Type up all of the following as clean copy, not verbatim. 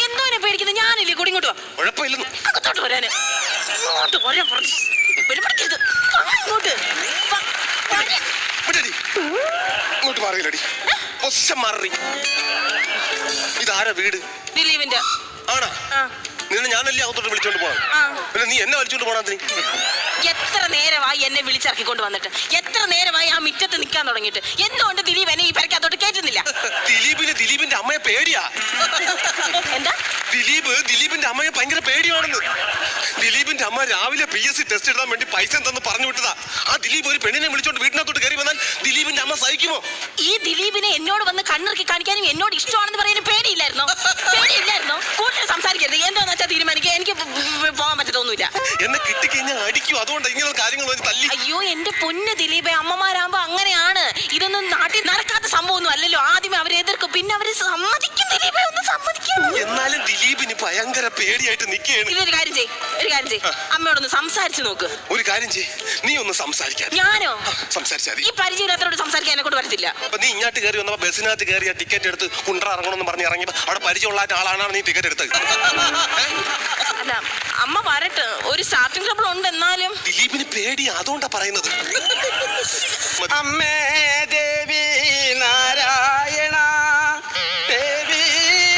എന്തോനെ പേടിക്കുന്നത്? ഞാനില്ലേ കൂടി ഇങ്ങോട്ട് വാ. കുഴപ്പമില്ലെന്ന് അകത്തോട്ട് വരാന്. ഇങ്ങോട്ട് വരാൻ പറഞ്ഞു. ഇങ്ങോട്ട് ഇങ്ങോട്ട് മാറിയില്ലടി. മാറി. ഇതാരാ വീട്? ദിലീപിന്റെ. ആണാ? നിന്നെ ഞാനല്ലേ അകത്തോട്ട് വിളിച്ചോണ്ട് പോണം. പിന്നെ നീ എന്നെ വലിച്ചോണ്ട് പോണാ? എത്ര നേരമായി എന്നെ വിളിച്ചിറക്കിക്കൊണ്ട് വന്നിട്ട്? എത്ര നേരമായി ആ മിറ്റത്ത് നിൽക്കാൻ തുടങ്ങിയിട്ട്? എന്തുകൊണ്ട് ദിലീപ് എന്നെ ഈ പെരക്കകത്തോട്ട് കേറ്റുന്നില്ല? ദിലീപിന്റെ അമ്മയെ പേടിയാ. എന്താ? ദിലീപിന്റെ അമ്മയെ ഭയങ്കര പേടിയാണെന്ന്. ദിലീപിന്റെ അമ്മ രാവിലെ PSC ടെസ്റ്റ് എഴുതാൻ വേണ്ടി പൈസ എന്തെന്ന് പറഞ്ഞു വിട്ടതാ. ആ ദിലീപ് ഒരു പെണ്ണിനെ വിളിച്ചോണ്ട് വീട്ടിനകത്തോട്ട് കയറി വന്നാൽ ദിലീപിന്റെ അമ്മ സഹിക്കുമോ? ഈ ദിലീപിനെ എന്നോട് വന്ന് കണ്ണിറുക്കി കാണിക്കാനും എന്നോട് ഇഷ്ടമാണെന്ന് പറയാനും പേടിയില്ലായിരുന്നോ? കൂടുതൽ സംസാരിക്കരുത്. എന്താന്ന് വെച്ചാൽ തീരുമാനിക്കുക. എനിക്ക് പോകാൻ പറ്റത്തൊന്നുമില്ല. എന്നെ കിട്ടിക്കഴിഞ്ഞാൽ അടിക്കും. അതുകൊണ്ട് ഇങ്ങനെ കാര്യങ്ങൾ തല്ലി. അയ്യോ എന്റെ പൊന്ന് ദിലീപേ, അമ്മമാരാകുമ്പോ അങ്ങനെയാണ്. ഇതൊന്നും നാട്ടിൽ നടക്കാത്ത സംഭവമൊന്നും അല്ലല്ലോ. ആദ്യമേ അവരെ എതിർക്കും, പിന്നെ അവര് സമ്മതിക്കും. ദിലീപേ ഒന്ന് സമ്മതിക്കും. എന്നാലും ദിലീപിന് ഭയങ്കര പേടിയായിട്ട് നിൽക്കുകയാണ്. ഇതൊരു കാര്യം ചെയ്യ്, അമ്മയോടൊന്ന് സംസാരിച്ചു നോക്ക്. ഒരു കാര്യം ചെയ്യ്, നീ ഒന്ന് സംസാരിക്കാൻ. ഞാനോ? സംസാരിച്ചാൽ ഈ പരിചയമില്ലാത്തവരോട് സംസാരിക്കാൻ എന്നെ കൊണ്ട് പറ്റത്തില്ല. അപ്പൊ നീ ഇങ്ങോട്ട് കയറി വന്നപ്പോ ബസ്സിനകത്ത് കയറിയ ടിക്കറ്റ് എടുത്ത് കുണ്ടറ ഇറങ്ങണമെന്ന് പറഞ്ഞ് ഇറങ്ങിയപ്പോ അവിടെ പരിചയമുള്ള ആളാണ് നീ ടിക്കറ്റ് എടുത്തത്. അല്ല അമ്മ വരട്ടെ, ഒരു സ്റ്റാർട്ടിംഗ് ട്രബിൾ ഉണ്ട്. എന്നാലും ദിലീപിന് പേടിയാ, അതുകൊണ്ടാ പറയുന്നത്. അമ്മേ ദേവി നാരായണ, ദേവി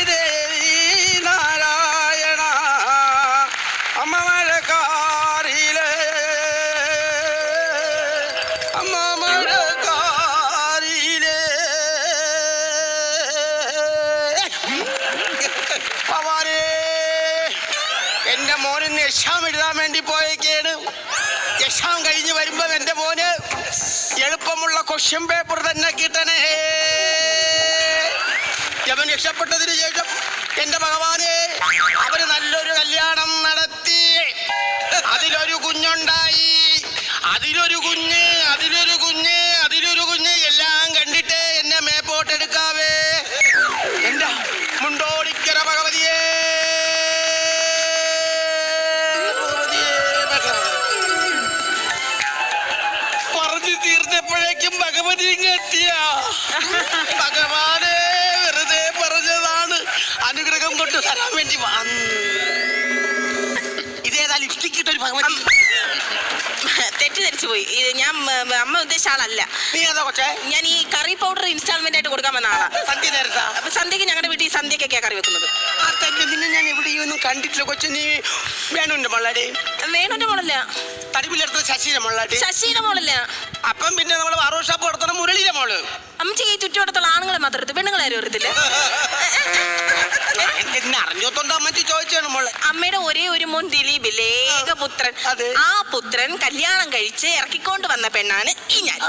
ദേവി നാരായണ, അമ്മ മഴക്കാറിലെ, അമ്മ മഴക്കാറിലെ പവാരേ, എന്റെ മോനിന്ന് എക്സാം എഴുതാൻ വേണ്ടി പോയേക്കാണ്. എക്സാം കഴിഞ്ഞ് വരുമ്പോ എന്റെ മോന് എളുപ്പമുള്ള ക്വസ്റ്റ്യൻ പേപ്പർ തന്നെ കിട്ടണേ. അവൻ രക്ഷപ്പെട്ടതിന് ശേഷം എന്റെ ഭഗവാനെ അവര് നല്ലൊരു കല്യാണം നടത്തി. അതിലൊരു കുഞ്ഞുണ്ടായി. അതിലൊരു കുഞ്ഞ് എല്ലാം കണ്ടിട്ട് എന്നെ മേപ്പോട്ടെടുക്കാവേ. എന്റെ മുണ്ടോടിക്കര ഭഗവതിയെ, തീർന്നപ്പോഴേക്കും ഭഗവതി എത്തിയ. ഭഗവാനെ വെറുതെ പറഞ്ഞതാണ്, അനുഗ്രഹം കൊണ്ട് തരാൻ വേണ്ടി വന്നു. ഇതേതാ ലിപ്സ്റ്റിക് ഇട്ടൊരു ഭഗവതി? തെറ്റിദ്ധരിച്ചു പോയി. ഞാൻ അമ്മ ഉദ്ദേശിച്ച ആളല്ല. നീ ഏതാ കൊച്ചേ? ഞാൻ ഈ കറി പൗഡർ ഇൻസ്റ്റാൾമെന്റ് ആയിട്ട് കൊടുക്കാൻ വന്ന ആളാ. സന്ധ്യ നേരത്താ? അപ്പൊ സന്ധ്യക്ക് ഞങ്ങളുടെ വീട്ടിൽ സന്ധ്യക്കൊക്കെയാ കറി വെക്കുന്നത്. ആ തന്നെ നിന്നെ ഞാൻ എവിടെയൊന്നും കണ്ടിട്ടില്ല കൊച്ചു. നീ വേണുന്റെ മോളാടി? വേണുന്റെ മോളല്ല. തടിപ്പിലെടുത്ത ശശിയുടെ മോളാടി? ശശിയുടെ മോളല്ല. അപ്പം പിന്നെ നമ്മള് വാറോ ഷാപ്പ് നടത്തണ മുരളിയുടെ മോള്. അമ്മച്ചി ഈ ചുറ്റുവട്ടത്തുള്ള ആണുങ്ങളെ മാത്രം എടുത്ത് പെണ്ണുങ്ങളെ ആരും അറിയത്തില്ല. അറിഞ്ഞോത്തോണ്ട് അമ്മച്ചി ചോദിച്ചാണ് മോളെ. അമ്മയുടെ ഒരേ ഒരു മോൻ ദിലീപ്, ഏകപുത്രൻ. ആ പുത്രൻ കല്യാണം കഴിച്ച് ഇറക്കിക്കൊണ്ട് വന്ന പെണ്ണാണ് ഈ ഞാൻ.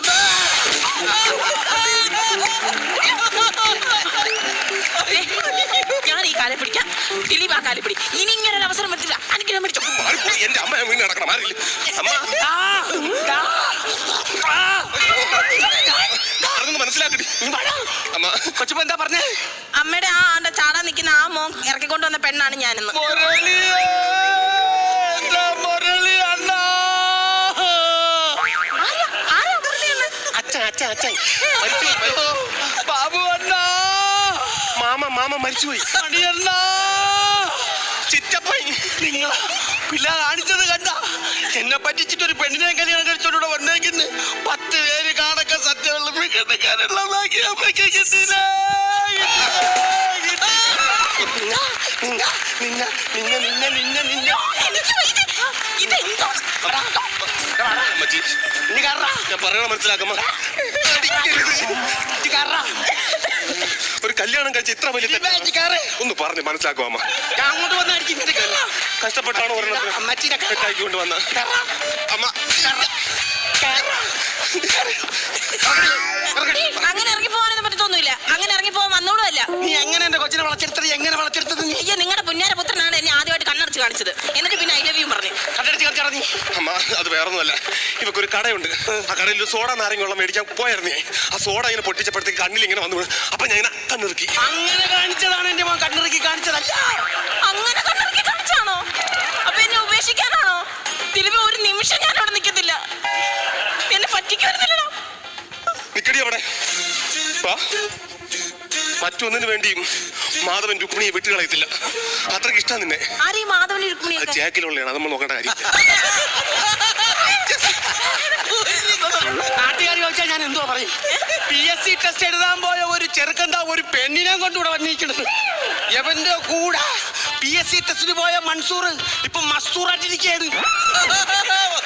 ഞാൻ ഈ കാലെ പിടിക്കാം, ദിലീപ് ആ കാലെ പിടി. ഇനി ഇങ്ങനെ ഒരു അവസരം പറ്റില്ല. അനുഗ്രഹം പിടിച്ചോ. എന്റെ അമ്മ വീണ് നടക്കണം. മനസ്സിലാക്കടി അമ്മ. കൊച്ചുമ്പോ എന്താ പറഞ്ഞേ? അമ്മയുടെ ആ ചാടാൻ നിൽക്കുന്ന ആ മോൻ ഇറക്കിക്കൊണ്ട് വന്ന പെണ്ണാണ് ഞാനെന്ന്. ബാബു അണ്ണാ, മാമ മരിച്ചുപോയി. ചിറ്റപ്പൻ, നിങ്ങൾ പിള്ള കാണിച്ചത് കണ്ട. എന്നെ പറ്റിച്ചിട്ടൊരു പെണ്ണിനെ കല്യാണം കഴിച്ചോണ്ട് വന്നേക്കുന്നു. 10 പേര് കാണക്ക സത്യമുള്ള ഞാൻ പറയണ മനസ്സിലാക്കമ്മ. ഒരു കല്യാണം കഴിച്ച് ഇത്ര വലിയ ഒന്ന് പറഞ്ഞ് മനസ്സിലാക്കുവാ അമ്മ. അങ്ങോട്ട് വന്നായിരിക്കും കഷ്ടപ്പെട്ടാണ് ഒരെണ്ണത്തിനെ വന്ന അമ്മ. അങ്ങനെ ഇറങ്ങി പോകാനൊന്നും പറ്റത്തൊന്നുമില്ല. അങ്ങനെ ഇറങ്ങി പോകാൻ വന്നോളുമല്ല. നീ എങ്ങനെ എന്റെ കൊച്ചിനെ വളച്ചെടുത്തത്? എങ്ങനെ വളച്ചെടുത്തത്? അയ്യോ, നിങ്ങളുടെ പുന്നാരപുത്രനാണ് എന്നെ ആദ്യമായിട്ട് കണ്ണടച്ച് കാണിച്ചത്. എന്നിട്ട് പിന്നെ ഐ ലവ് യു പറഞ്ഞു കണ്ണടച്ച് കളിച്ചടങ്ങി. അമ്മ അത് വേറൊന്നുമല്ല. ഇവക്കൊരു കടയുണ്ട്. ആ കടയിൽ സോഡ നാരങ്ങ വെള്ളം മേടിക്കാൻ പോയായിരുന്നേ. ആ സോഡ ഇങ്ങനെ പൊട്ടിച്ചപ്പോഴത്തേക്ക് കണ്ണിൽ ഇങ്ങനെ വന്നു. അപ്പൊ ഞാൻ ഇങ്ങനെ കണ്ണിറുക്കി. അങ്ങനെ കാണിച്ചതാണ് എന്റെ മോൻ. കണ്ണിറുക്കി കാണിച്ചതല്ല. അങ്ങനെ കണ്ണിറുക്കി കാണിച്ചാണോ? അപ്പൊ എന്നെ ഉപേക്ഷിക്കാനാണോ? ദിലീപ് ഒരു നിമിഷം ഞാൻ അവിടെ നിൽക്കത്തില്ല. എന്നെ പറ്റിക്കുന്നില്ലല്ലോ. നിക്കടി അവിടെ. മറ്റൊന്നിനു വേണ്ടിയും മാധവൻ രുക്മിണിയെ വിട്ടുകളയത്തില്ല. അത്രയ്ക്ക് ഇഷ്ടം നിന്നെ. ആരീ മാധവൻ രുക്മിണിയൊക്കെ? ജാക്കിലുള്ളതാണ്, അത് നമ്മൾ നോക്കേണ്ട കാര്യം. നാട്ടുകാർ ചോദിച്ചാൽ ഞാൻ എന്തോ പറയും? PSC ടെസ്റ്റ് എഴുതാൻ പോയ ഒരു ചെറുക്കന്താ ഒരു പെണ്ണിനെ കൊണ്ടുകൂടെ വന്നിരിക്കുന്നത്. എവന്റെ കൂടെ PSC ടെസ്റ്റിന് പോയ മൻസൂർ ഇപ്പൊ മസ്തൂറായിട്ടിരിക്കുകയാണ്.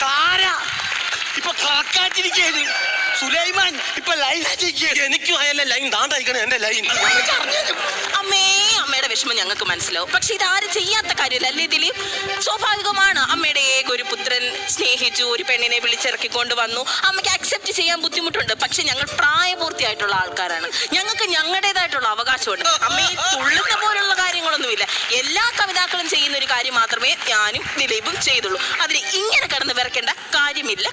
താര ഇപ്പൊ കറക്കാറ്റിരിക്കുകയാണ്. സുലൈമാൻ ഇപ്പൊ ലൈനായിട്ടിരിക്കുകയാണ്. എനിക്കും അയല്ല ലൈൻ താണ്ടായിക്കണേ എന്റെ ലൈൻ. അമ്മേ, അമ്മയുടെ വിഷമം ഞങ്ങൾക്ക് മനസ്സിലാവും. പക്ഷെ ഇതാരും ചെയ്യാത്ത കാര്യമല്ല അല്ലേ ദിലീപ്? സ്വാഭാവികമാണ്. അമ്മയുടെ ഏക ഒരു പുത്രൻ സ്നേഹിച്ചു, ഒരു പെണ്ണിനെ വിളിച്ചിറക്കി കൊണ്ടുവന്നു. അമ്മയ്ക്ക് അക്സെപ്റ്റ് ചെയ്യാൻ ബുദ്ധിമുട്ടുണ്ട്. പക്ഷെ ഞങ്ങൾ പ്രായപൂർത്തിയായിട്ടുള്ള ആൾക്കാരാണ്. ഞങ്ങൾക്ക് ഞങ്ങളുടേതായിട്ടുള്ള അവകാശമുണ്ട്. അമ്മയെ തുള്ളുന്ന പോലുള്ള കാര്യങ്ങളൊന്നുമില്ല. എല്ലാ കവിതാക്കളും ചെയ്യുന്ന ഒരു കാര്യം മാത്രമേ ഞാനും ദിലീപും ചെയ്തുള്ളൂ. അതിന് ഇങ്ങനെ കിടന്ന് വിറക്കേണ്ട കാര്യമില്ല.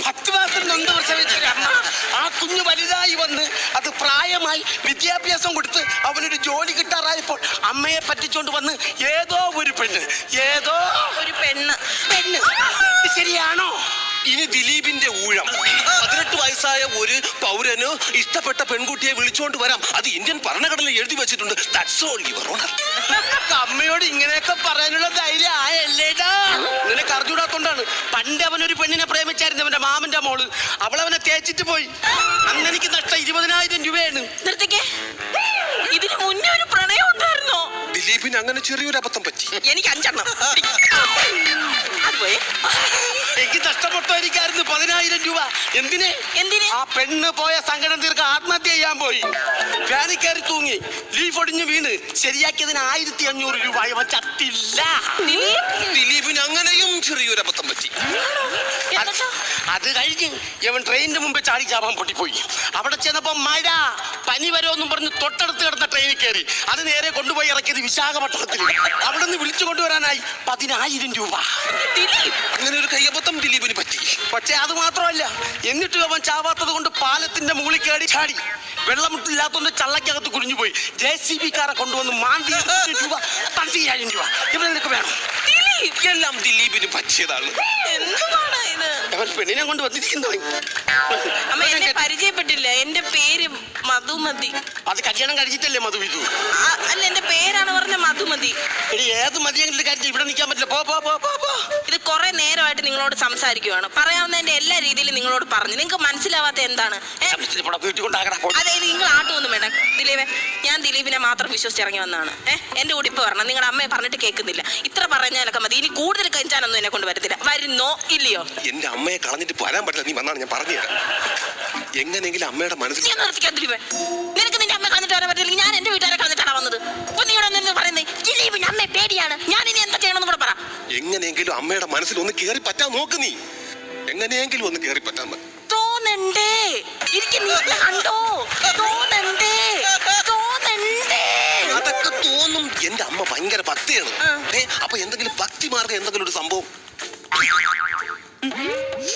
10 മാസം നൊന്ത് പ്രസവിച്ചൊരു അമ്മ ആ കുഞ്ഞ് വലുതായി വന്ന് അത് പ്രായമായി വിദ്യാഭ്യാസം കൊടുത്ത് അവനൊരു ജോലി കിട്ടാറായപ്പോൾ അമ്മയെ പറ്റിച്ചോണ്ട് വന്ന് ഏതോ ഒരു പെണ്ണ് ഇത് ശരിയാണോ? ഇനി ദിലീപിന്റെ ഊഴം. 18 വയസ്സായ ഒരു പൗരന് ഇഷ്ടപ്പെട്ട പെൺകുട്ടിയെ വിളിച്ചോണ്ട് വരാം. അത് ഇന്ത്യൻ ഭരണഘടനയിൽ എഴുതി വെച്ചിട്ടുണ്ട്. That's all, Your Honor. അമ്മയോട് ഇങ്ങനെയൊക്കെ പറയാനുള്ള ധൈര്യം ആയല്ലേടാ? നിനക്ക് അറിഞ്ഞൂടാത്തോണ്ടാണ്. പണ്ട് അവനൊരു പെണ്ണിനെ പ്രേമിച്ചായിരുന്നു, അവന്റെ മാമന്റെ മോള്. അവളവനെ തേച്ചിട്ട് പോയി. അന്ന് എനിക്ക് നഷ്ടം 20,000 രൂപയാണ്. നിർത്തിക്കേ. ഇതിന് മുന്നേ ഒരു പ്രണയം ഉണ്ടായിരുന്നോ? ദിലീപിന് അങ്ങനെ ചെറിയൊരു അബദ്ധം പറ്റി. എനിക്ക് 5 എണ്ണം. അത് പോയി. എനിക്ക് നഷ്ടപ്പെട്ടായിരിക്കായിരുന്നു 10,000 രൂപ. എന്തിന്? ആ പെണ്ണ് പോയ സങ്കടം തീർക്കാൻ ആത്മഹത്യ ചെയ്യാൻ പോയി. ഫാനിൽ കയറി തൂങ്ങി ലീഫ് ഒടിഞ്ഞ് വീണ് ശരിയാക്കിയതിന് 1,500 രൂപ. അവൻ ചത്തില്ല. ദിലീപിന് അങ്ങനെയും ചെറിയൊരു അബദ്ധം പറ്റി. അത് കഴിഞ്ഞ് ഇവൻ ട്രെയിനിന്റെ മുമ്പേ ചാടി ചാവാൻ പൊട്ടിപ്പോയി. അവിടെ ചെന്നപ്പോ മഴ, പനി വരുമെന്നും പറഞ്ഞ് തൊട്ടടുത്ത് കിടന്ന ട്രെയിനിൽ കയറി. അത് നേരെ കൊണ്ടുപോയി ഇറക്കിയത് വിശാഖപട്ടണത്തിൽ. അവിടെ നിന്ന് വിളിച്ചു കൊണ്ടുവരാനായി 10,000 രൂപ. അങ്ങനെ ഒരു കയ്യബദ്ധം ദിലീപിന് പറ്റി. പക്ഷെ അത് മാത്രമല്ല, എന്നിട്ടും അവൻ ചാവാത്തത് കൊണ്ട് പാലത്തിന്റെ മുകളിൽ കയറി ചാടി. വെള്ളമുട്ടില്ലാത്തോണ്ട് ചള്ളക്കകത്ത് കുടിഞ്ഞുപോയി. JCB കാരെ കൊണ്ടുവന്ന് മാന്തി രൂപ 10,000 രൂപ. ഇവിടെ നിനക്ക് വേണം. എല്ലാം ദിലീപിന് പറ്റിയതാണ്. അവൻ പെണ്ണിനെ കൊണ്ട് വന്നിരിക്കുന്നു. അമ്മ എന്നെ പരിചയപ്പെട്ടില്ല. എന്റെ പേര് മധുമതി. അത് കല്യാണം കഴിച്ചിട്ടല്ലേ മധു ഇത്? അല്ല, എന്റെ പേരാണ് പറഞ്ഞ മധുമതി. ഇനി ഏത് മതിയെങ്കിലും കാര്യം ഇവിടെ നിൽക്കാൻ പറ്റില്ല. പോ പോ പോ പോ പോ. ഇത് കുറെ നേരമായിട്ട് നിങ്ങളോട് സംസാരിക്കുവാണ്. പറയാവുന്നതിന്റെ എല്ലാ രീതിയിലും നിങ്ങളോട് പറഞ്ഞു. നിങ്ങൾക്ക് മനസ്സിലാവാത്ത എന്താണ്? അതായത് നിങ്ങൾ ആട്ടൊന്നും വേണ്ട ദിലീപേ. ഞാൻ ദിലീപിനെ മാത്രം വിശ്വസിച്ചിറങ്ങി വന്നതാണ്. എന്റെ ഉടിപ്പ് പറഞ്ഞ നിങ്ങളുടെ അമ്മയെ പറഞ്ഞിട്ട് കേൾക്കുന്നില്ല. ഇത്ര പറഞ്ഞാലൊക്കെ മതി. ഇനി കൂടുതൽ കഴിച്ചാനൊന്നും എന്നെ കൊണ്ട് വരത്തില്ല. വരുന്നോ ഇല്ലയോ? എന്റെ അമ്മയെ കളഞ്ഞിട്ട് വരാൻ പറ്റില്ല. നീ വന്നാണ് ഞാൻ പറഞ്ഞുതരാം. എങ്ങനെയെങ്കിലും അമ്മയുടെ മനസ്സിൽ നിനക്ക് നിന്റെ അമ്മയെ കളഞ്ഞിട്ട് വരാൻ പറ്റില്ലെങ്കിൽ ഞാൻ എന്റെ വീട്ടുകാരെ കളഞ്ഞിട്ടാണ് വന്നത്. നീ ഇവിടെ നിന്ന് പറയുന്നത് ദിലീപിന്റെ അമ്മയെ പേടിയാണ്. ഞാൻ ഇനി എന്താ ചെയ്യണമെന്ന് കൂടെ പറ. എങ്ങനെയെങ്കിലും അമ്മയുടെ മനസ്സിൽ ഒന്ന് കേറി പറ്റാൻ നോക്ക്. നീ എങ്ങനെയെങ്കിലും ഒന്ന് കേറി പറ്റാൻ തോന്നണ്ടേ? കണ്ടോ? തോന്നണ്ടേ? അതൊക്കെ തോന്നും. എന്റെ അമ്മ ഭയങ്കര ഭക്തിയാണ്. അപ്പൊ എന്തെങ്കിലും ഭക്തി മാർഗം എന്തെങ്കിലും ഒരു സംഭവം.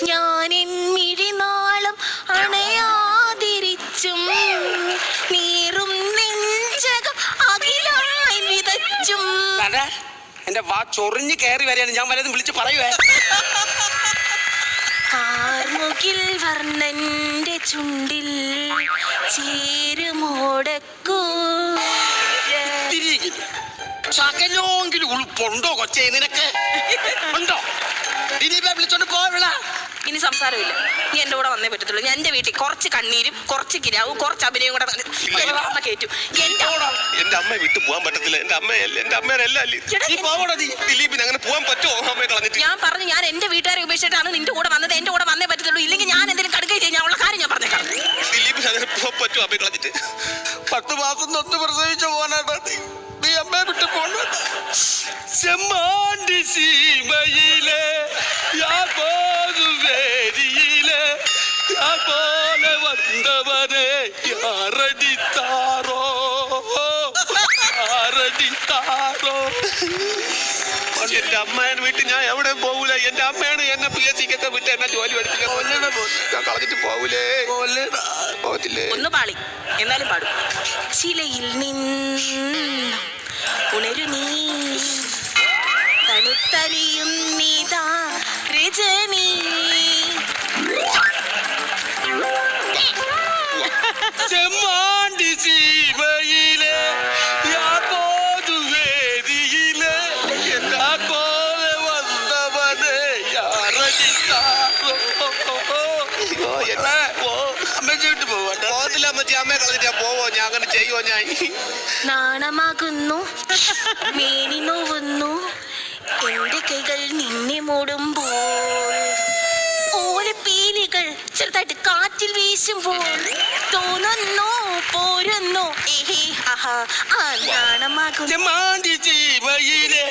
ഞാൻ മിഴിനാളം അണയാതിരിച്ചും നീറും നെഞ്ചകം അകിലായി വിതച്ചും. എന്റെ വാ ചൊറിഞ്ഞ് കയറി വരെയാണ്. ഞാൻ വല്ലതും വിളിച്ച് പറയുവേ. കാർമുകിൽ വർണ്ണന്റെ ചുണ്ടിൽ ചേരുമോടക്കൂ. ശകലോങ്കിലും ഉൾപ്പുണ്ടോ കൊച്ചേ നിനക്ക്? ഉണ്ടോ? ദിലീപെ വിളിച്ചോണ്ട് പോവില്ല. ഇനി സംസാരമില്ല. നീ എന്റെ കൂടെ വന്നേ പറ്റത്തുള്ളൂ. ഞാൻ എന്റെ വീട്ടിൽ കുറച്ച് കണ്ണീരും കുറച്ച് കിരാവും കുറച്ച് അഭിനയം കൂടെ കേറ്റു. എന്റെ അമ്മയെ വിട്ടു പോകാൻ പറ്റത്തില്ല. എന്റെ അമ്മയല്ല. ദിലീപിന് അങ്ങനെ പോകാൻ പറ്റുമോ അമ്മയെ കളഞ്ഞിട്ട്? ഞാൻ പറഞ്ഞു ഞാൻ എന്റെ വീട്ടുകാരെ ഉപേക്ഷിച്ചിട്ടാണ് നിന്റെ കൂടെ വന്നത്. എന്റെ കൂടെ വന്നേ പറ്റത്തുള്ളൂ. ഇല്ലെങ്കിൽ ഞാൻ എന്തെങ്കിലും കടുക്കുകയും ചെയ്യാൻ ഉള്ള കാര്യം ഞാൻ പറഞ്ഞേക്കാം. ദിലീപിന് അങ്ങനെ പോകാൻ പറ്റുമോ അമ്മയെ കളഞ്ഞിട്ട്? 10 മാസം നൊന്ന് പ്രസവിച്ച പോനാണ് നീ അമ്മയെ വിട്ട് പോണ. ചെമ്മാണ്ടി സീമയിലെ യാപോതുവേരിയിലെ പോലെ വന്നവനെ ആരടിത്താറോ. എന്റെ അമ്മയുടെ വീട്ടിൽ ഞാൻ എവിടെ പോകൂല. എന്റെ അമ്മയാണ് എന്നെ PSCക്കൊക്കെ വിട്ട് എന്നെ ജോലി പഠിപ്പിക്കാൻ കളഞ്ഞിട്ട് പോകൂലേ. ഒന്ന് പാളി എന്നാലും പാടും. ശിലയിൽ നിന്ന് ഉണരു നീ തണുത്തറിയും നീതാ രജനി. ചെമ്മാണ്ടി ചെയ്യുമോ ഞാൻ? നാണമാകുന്നു, മേനി നോവുന്നു, എന്റെ കൈകൾ നിന്നെ മൂടുമ്പോൾ, ഓലപ്പീലികൾ ചെറുതായിട്ട് കാറ്റിൽ വീശുമ്പോൾ തോന്നുന്നു പോരുന്നു ഏഹേ ആഹാ ആ നാണമാകുന്നു. ചെമ്മാണ്ടി ചീമയിലെ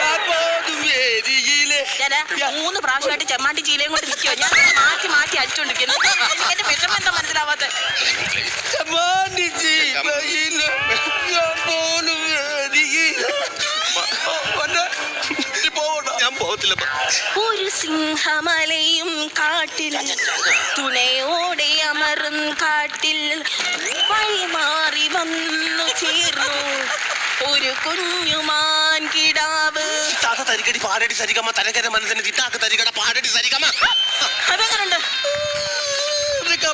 യാതൊരു വേദിയിലെ 3 പ്രാവശ്യമായിട്ട് ചെമ്മാണ്ടി ചീലയും കൊണ്ട് നിൽക്കുവോ? ഞാൻ മാറ്റി മാറ്റി അടിച്ചോണ്ടിരിക്കുന്നു. എന്റെ വിഷമം എന്താ മനസ്സിലാവാത്ത? ചെമ്മാണ്ടി ചീമയിലെ യാതൊരു വേദിയിലെ. ഞാൻ പോകത്തില്ല. ഒരു സിംഹമലയും കാട്ടിൽ തുണയോടെ അമറും കാട്ടിൽ വഴിമാറി വന്നു ചേർന്നു ഒരു കുഞ്ഞുമാൻ കിടാവ്. താത്ത തരികടി പാടടി സരികമ്മ തരകര മനസ്സിന് തിട്ടാക്ക് തരികട പാടടി സരികമ്മ. അതെങ്ങനുണ്ട്? നിനക്ക്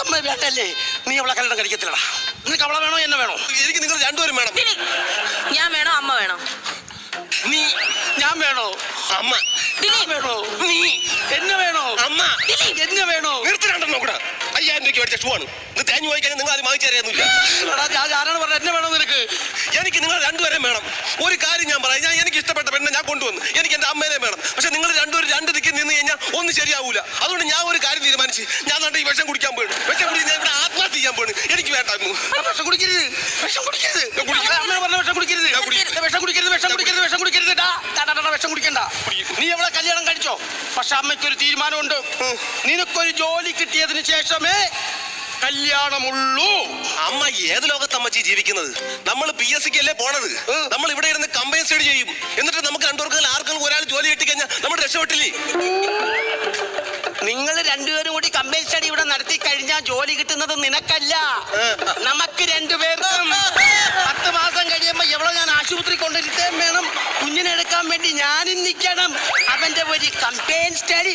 അമ്മ വേണ്ടല്ലേ? നീ അവളെ കല്യാണം കഴിക്കത്തില്ലടാ. നിനക്ക് അവളെ വേണോ എന്നെ വേണോ? എനിക്ക് നിങ്ങൾ രണ്ടുപേരും വേണം. ഞാൻ വേണോ അമ്മ വേണോ? നീ ഞാൻ വേണോ? അമ്മ വേണോ? നീ എന്നെ വേണോ? അമ്മ എന്നെ വേണോ? നിർത്തിരണ്ടെന്നോ കൂടെ 5000 രൂപയ്ക്ക് മേടിച്ച ഷൂ ആണ്. ഇത് തേഞ്ഞു പോയി കഴിഞ്ഞാൽ നിങ്ങൾ അത് വാങ്ങിച്ചു തരാന്നില്ല. ഞാനാണ് പറഞ്ഞത് എന്നെ വേണോ നിനക്ക്? എനിക്ക് നിങ്ങൾ രണ്ടുപേരും വേണം. ഒരു കാര്യം ഞാൻ പറയാം, എനിക്ക് ഇഷ്ടപ്പെട്ട പെണ്ണെ ഞാൻ കൊണ്ടുവന്നു. എനിക്ക് എന്റെ അമ്മേനെ വേണം. പക്ഷെ നിങ്ങൾ രണ്ടുപേരും രണ്ട് ദിക്കി നിന്ന് കഴിഞ്ഞാൽ ഒന്നും ശരിയാവൂല. അതുകൊണ്ട് ഞാൻ ഒരു കാര്യം തീരുമാനിച്ച് ഞാൻ നട്ട് ഈ വിഷം കുടിക്കാൻ പോയി. വിഷം കുടി ഞാൻ ഇവിടെ ആത്മഹത്യ ചെയ്യാൻ പോണ്. എനിക്ക് വേണ്ടായിരുന്നു. വിഷം കുടിക്കരുത്, വിഷം കുടിക്കരുത്. അമ്മ പറഞ്ഞ വിഷം കുടിക്കരുത്, വിഷം കുടിക്കരുത്, വിഷം കുടിക്കരുത്, വിഷം കുടിക്കരുത്. വിഷം കുടിക്കണ്ട. നീ അവളെ കല്യാണം കഴിച്ചോ? പക്ഷെ അമ്മയ്ക്കൊരു തീരുമാനമുണ്ട്. നിനക്കൊരു ജോലി കിട്ടിയതിന് ശേഷമേ കല്യാണമുള്ളൂ. അമ്മ ഏത് ലോകത്ത് അമ്മച്ചി ജീവിക്കുന്നത്? നമ്മൾ PSC അല്ലേ പോണത്. നമ്മൾ ഇവിടെ ഇരുന്ന് കമ്പൈൻ സ്റ്റഡി ചെയ്യും. എന്നിട്ട് നമുക്ക് രണ്ടുപേർക്ക് ആർക്കും ഒരാൾ ജോലി കിട്ടിക്കഴിഞ്ഞാൽ നമ്മൾ രക്ഷപ്പെട്ടില്ലേ? നിങ്ങൾ രണ്ടുപേരും കൂടി കമ്പൈൻ സ്റ്റഡി ഇവിടെ നടത്തി കഴിഞ്ഞാൽ ജോലി കിട്ടുന്നത് നിനക്കല്ല, നമുക്ക് രണ്ടുപേർക്കും. 10 മാസം കഴിയുമ്പോ എവിടെ ഞാൻ ആശുപത്രി കൊണ്ടിരുത്തേം വേണം. കുഞ്ഞിനെ എടുക്കാൻ വേണ്ടി ഞാനും നിൽക്കണം. അവന്റെ ഒരു കമ്പൈൻ സ്റ്റഡി